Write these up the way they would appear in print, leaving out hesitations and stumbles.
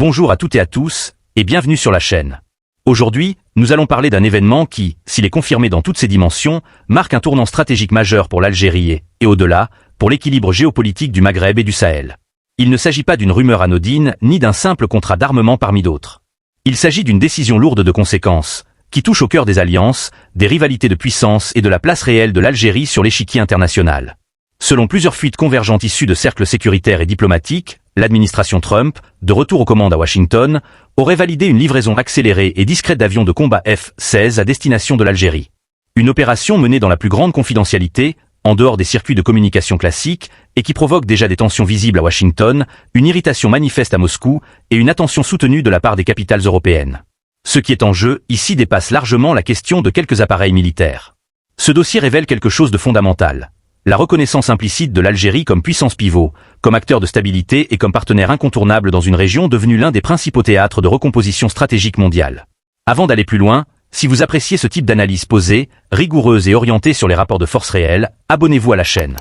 Bonjour à toutes et à tous, et bienvenue sur la chaîne. Aujourd'hui, nous allons parler d'un événement qui, s'il est confirmé dans toutes ses dimensions, marque un tournant stratégique majeur pour l'Algérie et au-delà, pour l'équilibre géopolitique du Maghreb et du Sahel. Il ne s'agit pas d'une rumeur anodine, ni d'un simple contrat d'armement parmi d'autres. Il s'agit d'une décision lourde de conséquences, qui touche au cœur des alliances, des rivalités de puissance et de la place réelle de l'Algérie sur l'échiquier international. Selon plusieurs fuites convergentes issues de cercles sécuritaires et diplomatiques, l'administration Trump, de retour aux commandes à Washington, aurait validé une livraison accélérée et discrète d'avions de combat F-16 à destination de l'Algérie. Une opération menée dans la plus grande confidentialité, en dehors des circuits de communication classiques, et qui provoque déjà des tensions visibles à Washington, une irritation manifeste à Moscou et une attention soutenue de la part des capitales européennes. Ce qui est en jeu, ici dépasse largement la question de quelques appareils militaires. Ce dossier révèle quelque chose de fondamental. La reconnaissance implicite de l'Algérie comme puissance pivot, comme acteur de stabilité et comme partenaire incontournable dans une région devenue l'un des principaux théâtres de recomposition stratégique mondiale. Avant d'aller plus loin, si vous appréciez ce type d'analyse posée, rigoureuse et orientée sur les rapports de force réels, abonnez-vous à la chaîne.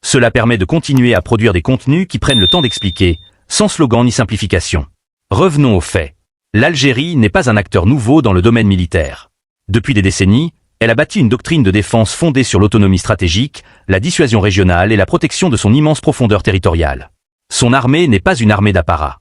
Cela permet de continuer à produire des contenus qui prennent le temps d'expliquer, sans slogan ni simplification. Revenons aux faits. L'Algérie n'est pas un acteur nouveau dans le domaine militaire. Depuis des décennies, elle a bâti une doctrine de défense fondée sur l'autonomie stratégique, la dissuasion régionale et la protection de son immense profondeur territoriale. Son armée n'est pas une armée d'apparat.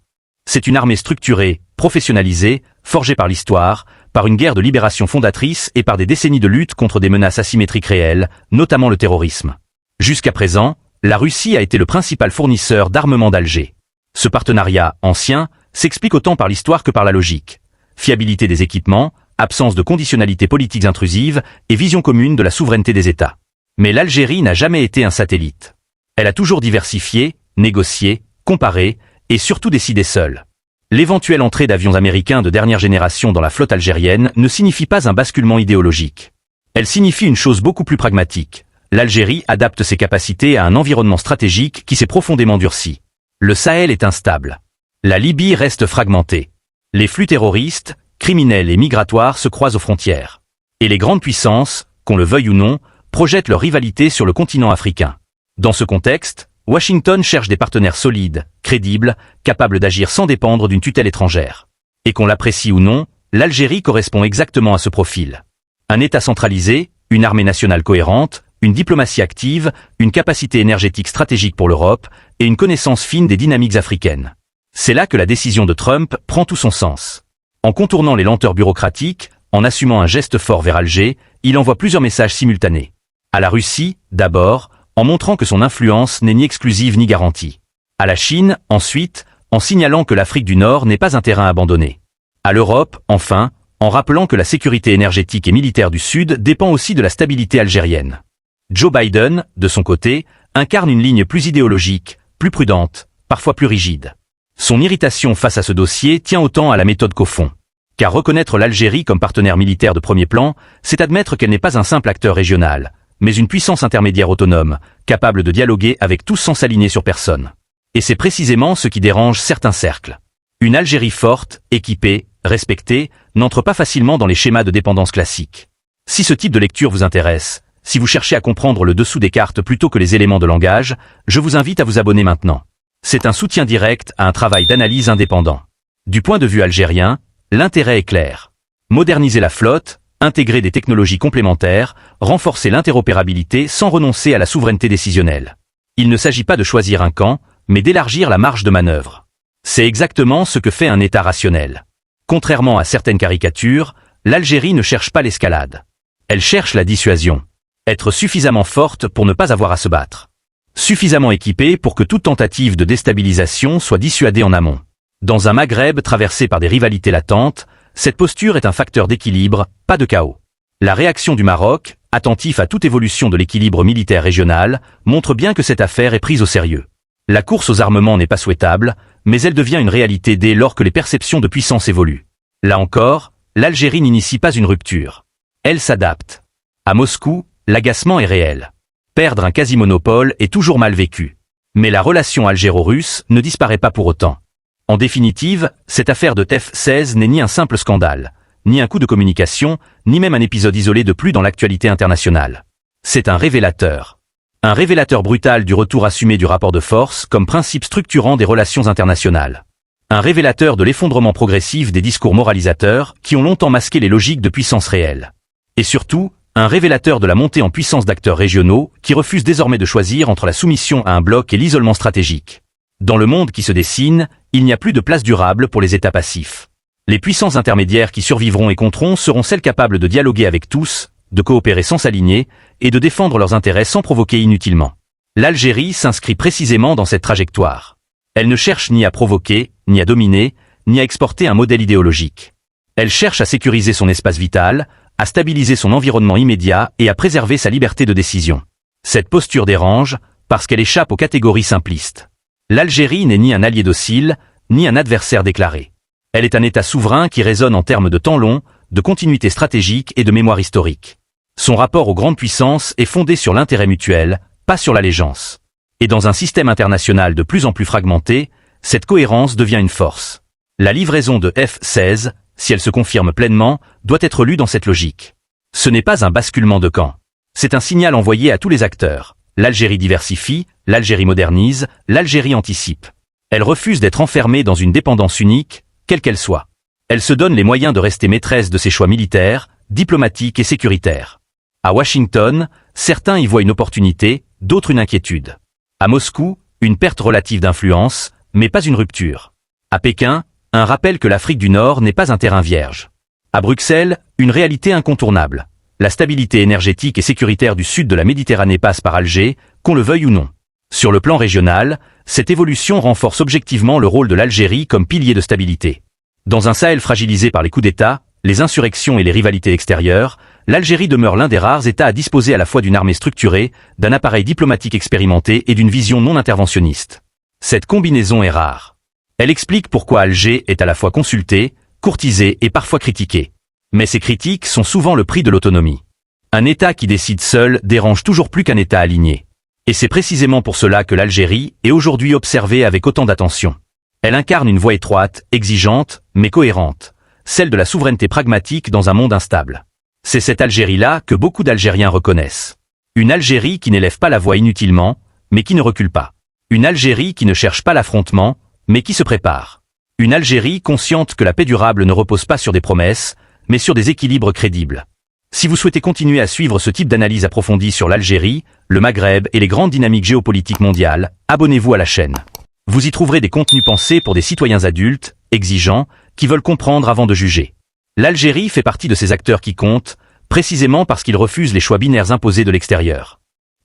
C'est une armée structurée, professionnalisée, forgée par l'histoire, par une guerre de libération fondatrice et par des décennies de lutte contre des menaces asymétriques réelles, notamment le terrorisme. Jusqu'à présent, la Russie a été le principal fournisseur d'armement d'Alger. Ce partenariat ancien s'explique autant par l'histoire que par la logique. Fiabilité des équipements, absence de conditionnalités politiques intrusives et vision commune de la souveraineté des États. Mais l'Algérie n'a jamais été un satellite. Elle a toujours diversifié, négocié, comparé et surtout décidé seule. L'éventuelle entrée d'avions américains de dernière génération dans la flotte algérienne ne signifie pas un basculement idéologique. Elle signifie une chose beaucoup plus pragmatique. L'Algérie adapte ses capacités à un environnement stratégique qui s'est profondément durci. Le Sahel est instable. La Libye reste fragmentée. Les flux terroristes, criminels et migratoires se croisent aux frontières. Et les grandes puissances, qu'on le veuille ou non, projettent leur rivalité sur le continent africain. Dans ce contexte, Washington cherche des partenaires solides, crédibles, capables d'agir sans dépendre d'une tutelle étrangère. Et qu'on l'apprécie ou non, l'Algérie correspond exactement à ce profil. Un État centralisé, une armée nationale cohérente, une diplomatie active, une capacité énergétique stratégique pour l'Europe et une connaissance fine des dynamiques africaines. C'est là que la décision de Trump prend tout son sens. En contournant les lenteurs bureaucratiques, en assumant un geste fort vers Alger, il envoie plusieurs messages simultanés. À la Russie, d'abord, en montrant que son influence n'est ni exclusive ni garantie. À la Chine, ensuite, en signalant que l'Afrique du Nord n'est pas un terrain abandonné. À l'Europe, enfin, en rappelant que la sécurité énergétique et militaire du Sud dépend aussi de la stabilité algérienne. Joe Biden, de son côté, incarne une ligne plus idéologique, plus prudente, parfois plus rigide. Son irritation face à ce dossier tient autant à la méthode qu'au fond. Car reconnaître l'Algérie comme partenaire militaire de premier plan, c'est admettre qu'elle n'est pas un simple acteur régional, mais une puissance intermédiaire autonome, capable de dialoguer avec tous sans s'aligner sur personne. Et c'est précisément ce qui dérange certains cercles. Une Algérie forte, équipée, respectée, n'entre pas facilement dans les schémas de dépendance classiques. Si ce type de lecture vous intéresse, si vous cherchez à comprendre le dessous des cartes plutôt que les éléments de langage, je vous invite à vous abonner maintenant. C'est un soutien direct à un travail d'analyse indépendant. Du point de vue algérien, l'intérêt est clair. Moderniser la flotte, intégrer des technologies complémentaires, renforcer l'interopérabilité sans renoncer à la souveraineté décisionnelle. Il ne s'agit pas de choisir un camp, mais d'élargir la marge de manœuvre. C'est exactement ce que fait un État rationnel. Contrairement à certaines caricatures, l'Algérie ne cherche pas l'escalade. Elle cherche la dissuasion. Être suffisamment forte pour ne pas avoir à se battre. Suffisamment équipée pour que toute tentative de déstabilisation soit dissuadée en amont. Dans un Maghreb traversé par des rivalités latentes, cette posture est un facteur d'équilibre, pas de chaos. La réaction du Maroc, attentif à toute évolution de l'équilibre militaire régional, montre bien que cette affaire est prise au sérieux. La course aux armements n'est pas souhaitable, mais elle devient une réalité dès lors que les perceptions de puissance évoluent. Là encore, l'Algérie n'initie pas une rupture. Elle s'adapte. À Moscou, l'agacement est réel. Perdre un quasi-monopole est toujours mal vécu. Mais la relation algéro-russe ne disparaît pas pour autant. En définitive, cette affaire de F-16 n'est ni un simple scandale, ni un coup de communication, ni même un épisode isolé de plus dans l'actualité internationale. C'est un révélateur. Un révélateur brutal du retour assumé du rapport de force comme principe structurant des relations internationales. Un révélateur de l'effondrement progressif des discours moralisateurs qui ont longtemps masqué les logiques de puissance réelle. Et surtout, un révélateur de la montée en puissance d'acteurs régionaux qui refusent désormais de choisir entre la soumission à un bloc et l'isolement stratégique. Dans le monde qui se dessine, il n'y a plus de place durable pour les États passifs. Les puissances intermédiaires qui survivront et compteront seront celles capables de dialoguer avec tous, de coopérer sans s'aligner, et de défendre leurs intérêts sans provoquer inutilement. L'Algérie s'inscrit précisément dans cette trajectoire. Elle ne cherche ni à provoquer, ni à dominer, ni à exporter un modèle idéologique. Elle cherche à sécuriser son espace vital, à stabiliser son environnement immédiat et à préserver sa liberté de décision. Cette posture dérange, parce qu'elle échappe aux catégories simplistes. L'Algérie n'est ni un allié docile, ni un adversaire déclaré. Elle est un État souverain qui résonne en termes de temps long, de continuité stratégique et de mémoire historique. Son rapport aux grandes puissances est fondé sur l'intérêt mutuel, pas sur l'allégeance. Et dans un système international de plus en plus fragmenté, cette cohérence devient une force. La livraison de F-16, si elle se confirme pleinement, doit être lue dans cette logique. Ce n'est pas un basculement de camp. C'est un signal envoyé à tous les acteurs. L'Algérie diversifie, l'Algérie modernise, l'Algérie anticipe. Elle refuse d'être enfermée dans une dépendance unique, quelle qu'elle soit. Elle se donne les moyens de rester maîtresse de ses choix militaires, diplomatiques et sécuritaires. À Washington, certains y voient une opportunité, d'autres une inquiétude. À Moscou, une perte relative d'influence, mais pas une rupture. À Pékin, un rappel que l'Afrique du Nord n'est pas un terrain vierge. À Bruxelles, une réalité incontournable. La stabilité énergétique et sécuritaire du sud de la Méditerranée passe par Alger, qu'on le veuille ou non. Sur le plan régional, cette évolution renforce objectivement le rôle de l'Algérie comme pilier de stabilité. Dans un Sahel fragilisé par les coups d'État, les insurrections et les rivalités extérieures, l'Algérie demeure l'un des rares États à disposer à la fois d'une armée structurée, d'un appareil diplomatique expérimenté et d'une vision non interventionniste. Cette combinaison est rare. Elle explique pourquoi Alger est à la fois consulté, courtisé et parfois critiqué. Mais ces critiques sont souvent le prix de l'autonomie. Un État qui décide seul dérange toujours plus qu'un État aligné. Et c'est précisément pour cela que l'Algérie est aujourd'hui observée avec autant d'attention. Elle incarne une voie étroite, exigeante, mais cohérente, celle de la souveraineté pragmatique dans un monde instable. C'est cette Algérie-là que beaucoup d'Algériens reconnaissent. Une Algérie qui n'élève pas la voix inutilement, mais qui ne recule pas. Une Algérie qui ne cherche pas l'affrontement, mais qui se prépare. Une Algérie consciente que la paix durable ne repose pas sur des promesses, mais sur des équilibres crédibles. Si vous souhaitez continuer à suivre ce type d'analyse approfondie sur l'Algérie, le Maghreb et les grandes dynamiques géopolitiques mondiales, abonnez-vous à la chaîne. Vous y trouverez des contenus pensés pour des citoyens adultes, exigeants, qui veulent comprendre avant de juger. L'Algérie fait partie de ces acteurs qui comptent, précisément parce qu'ils refusent les choix binaires imposés de l'extérieur.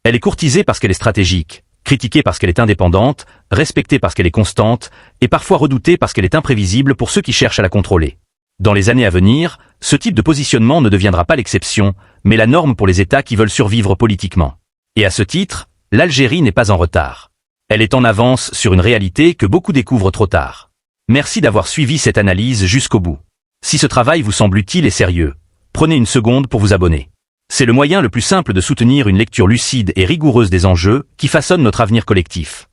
Elle est courtisée parce qu'elle est stratégique, critiquée parce qu'elle est indépendante, respectée parce qu'elle est constante, et parfois redoutée parce qu'elle est imprévisible pour ceux qui cherchent à la contrôler. Dans les années à venir, ce type de positionnement ne deviendra pas l'exception, mais la norme pour les États qui veulent survivre politiquement. Et à ce titre, l'Algérie n'est pas en retard. Elle est en avance sur une réalité que beaucoup découvrent trop tard. Merci d'avoir suivi cette analyse jusqu'au bout. Si ce travail vous semble utile et sérieux, prenez une seconde pour vous abonner. C'est le moyen le plus simple de soutenir une lecture lucide et rigoureuse des enjeux qui façonnent notre avenir collectif.